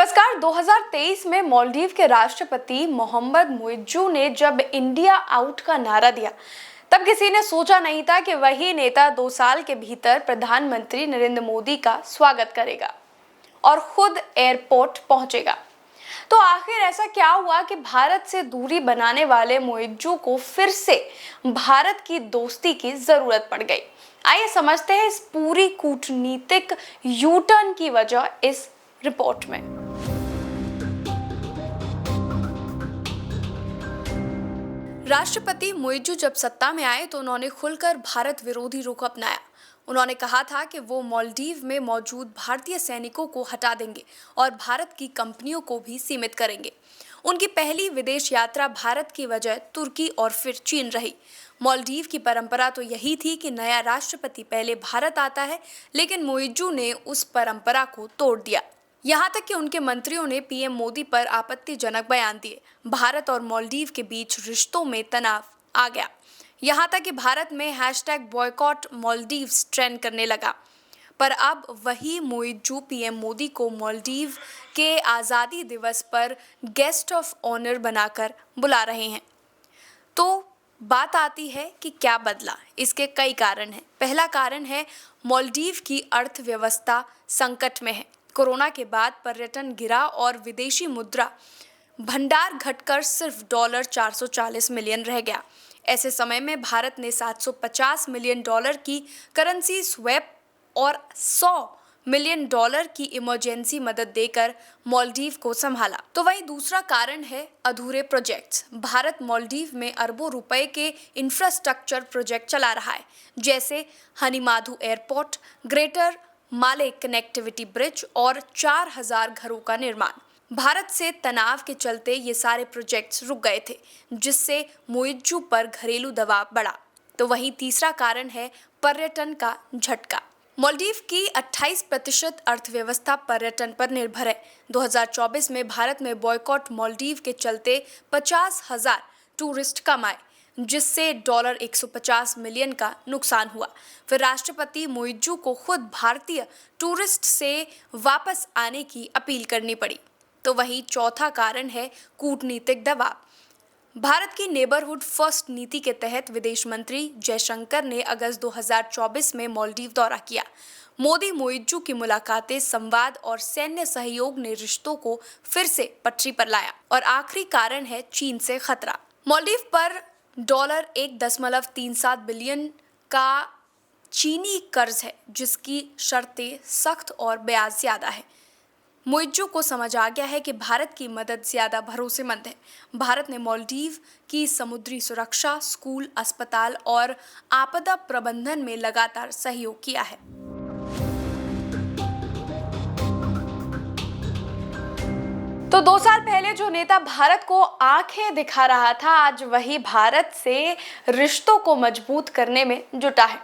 नमस्कार। 2023 में मालदीव के राष्ट्रपति मोहम्मद मुइज्जू ने जब इंडिया आउट का नारा दिया, तब किसी ने सोचा नहीं था कि वही नेता 2 साल के भीतर प्रधानमंत्री नरेंद्र मोदी का स्वागत करेगा और खुद एयरपोर्ट पहुंचेगा। तो आखिर ऐसा क्या हुआ कि भारत से दूरी बनाने वाले मुइज्जू को फिर से भारत की दोस्ती की जरूरत पड़ गई? आइए समझते हैं इस पूरी कूटनीतिक यू टर्न की वजह इस रिपोर्ट में। राष्ट्रपति मुइज्जू जब सत्ता में आए तो उन्होंने खुलकर भारत विरोधी रुख अपनाया। उन्होंने कहा था कि वो मालदीव में मौजूद भारतीय सैनिकों को हटा देंगे और भारत की कंपनियों को भी सीमित करेंगे। उनकी पहली विदेश यात्रा भारत की वजह तुर्की और फिर चीन रही। मालदीव की परंपरा तो यही थी कि नया राष्ट्रपति पहले भारत आता है, लेकिन मुइज्जू ने उस परंपरा को तोड़ दिया। यहाँ तक कि उनके मंत्रियों ने पीएम मोदी पर आपत्तिजनक बयान दिए। भारत और मालदीव के बीच रिश्तों में तनाव आ गया। यहाँ तक कि भारत में #बॉयकॉट मालदीव्स ट्रेंड करने लगा। पर अब वही मुइज्जू पीएम मोदी को मालदीव के आज़ादी दिवस पर गेस्ट ऑफ ऑनर बनाकर बुला रहे हैं। तो बात आती है कि क्या बदला। इसके कई कारण हैं। पहला कारण है मालदीव की अर्थव्यवस्था संकट में है। कोरोना के बाद पर्यटन गिरा और विदेशी मुद्रा भंडार घटकर सिर्फ $440 मिलियन रह गया। ऐसे समय में भारत ने $750 मिलियन की करेंसी स्वैप और $100 मिलियन की इमरजेंसी मदद देकर मालदीव को संभाला। तो वही दूसरा कारण है अधूरे प्रोजेक्ट्स। भारत मालदीव में अरबों रुपए के इंफ्रास्ट्रक्चर प्रोजेक्ट चला रहा है, जैसे हनीमाधु एयरपोर्ट, ग्रेटर माले कनेक्टिविटी ब्रिज और 4000 घरों का निर्माण। भारत से तनाव के चलते ये सारे प्रोजेक्ट्स रुक गए थे, जिससे मुइज्जू पर घरेलू दबाव बढ़ा। तो वहीं तीसरा कारण है पर्यटन का झटका। मालदीव की 28% अर्थव्यवस्था पर्यटन पर निर्भर है। 2024 में भारत में बॉयकॉट मालदीव के चलते 50,000 टूरिस्ट कम आए, जिससे $150 मिलियन का नुकसान हुआ। फिर राष्ट्रपति मुइज्जू को खुद भारतीय टूरिस्ट से वापस आने की अपील करनी पड़ी। तो वही चौथा कारण है कूटनीतिक दबाव। भारत की नेबरहुड फर्स्ट नीति के तहत विदेश मंत्री जयशंकर ने अगस्त 2024 में मालदीव दौरा किया। मोदी मुइज्जू की मुलाकातें, संवाद और सैन्य सहयोग ने रिश्तों को फिर से पटरी पर लाया। और आखिरी कारण है चीन से खतरा। मालदीव पर $1.37 बिलियन का चीनी कर्ज है, जिसकी शर्तें सख्त और ब्याज ज्यादा है। मुइज्जू को समझ आ गया है कि भारत की मदद ज्यादा भरोसेमंद है। भारत ने मालदीव की समुद्री सुरक्षा, स्कूल, अस्पताल और आपदा प्रबंधन में लगातार सहयोग किया है। तो 2 साल पहले जो नेता भारत को आंखें दिखा रहा था, आज वही भारत से रिश्तों को मजबूत करने में जुटा है।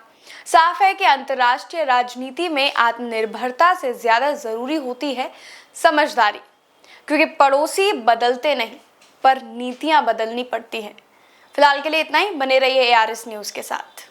साफ है कि अंतर्राष्ट्रीय राजनीति में आत्मनिर्भरता से ज्यादा जरूरी होती है समझदारी, क्योंकि पड़ोसी बदलते नहीं, पर नीतियां बदलनी पड़ती हैं। फिलहाल के लिए इतना ही। बने रहिए ARS न्यूज़ के साथ।